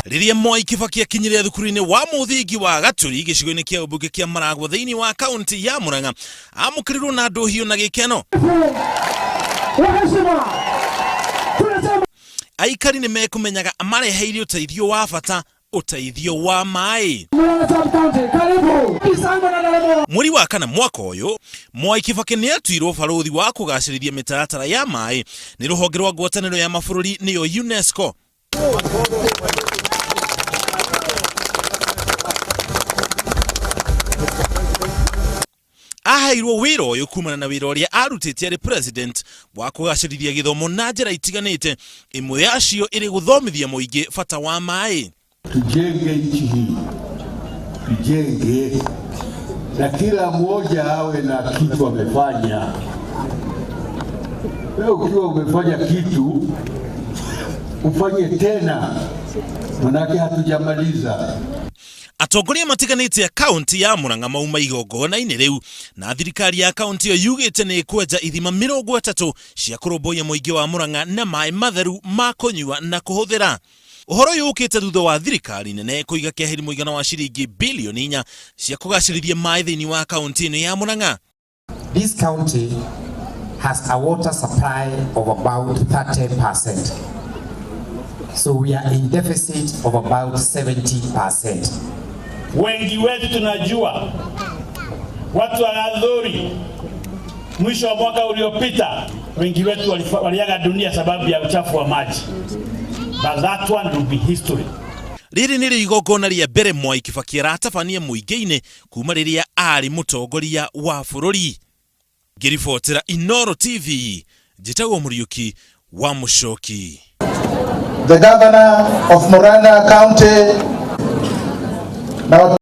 Riria Mwai Kibaki akinyiria thukuru-ini wa muthingi wa Gaturi gicigo-ini kia ubunge kia Maragua thiinii wa kaunti ya Murang'a amukirirwo na andu hiu na gikeno. Aikari ni mekumenyaga amareheire uteithio wa bata, uteithio wa maai. Mweri wa kana mwaka uyu Mwai Kibaki ni atuirwo baruthi wa kugacirithia mitaratara ya maai ni ruhonge rwa ngwataniro ya mabururi niyo UNESCO. Ahairwo wira uyu kumana na wira uria arutite ari president wa kugacirithia githomo na njira itiganite, imwe yacio iri guthomithia muingi bata wa maai. Tujenge nchi hii, tujenge na kila mmoja awe na kitu amefanya. Wewe ukiwa umefanya kitu ufanye tena, manake hatujamaliza. Atongoria matiganite ya kaunti ya Murang'a mauma igongona-ini riu na thirikari ya kaunti yo yugite ni kwenja ithima 30 cia kurumbuia muingi wa Murang'a na maai matheru ma kunyua na kuhuthira. Uhoro uyu ukite thutha wa thirikari nene kuiga kiahiri muigana wa ciringi bilioni 4 cia kugacirithia maai thiini wa kaunti ya Murang'a. This county has a water supply of about 30%. So we are in deficit of about 70%. Wengi wetu tunajua watu wa Arugururie mwisho wa mwaka uliopita wengi wetu waliaga dunia sababu ya uchafu wa maji. But that one will be history. Riri niri igongona ria mbere Mwai Kibaki aratabania muingi-ini kuma riria ari mutongoria wa bururi. Ngiribotera Inooro TV, gitaru-ini wa Mucoki. The governor of Murang'a County. Now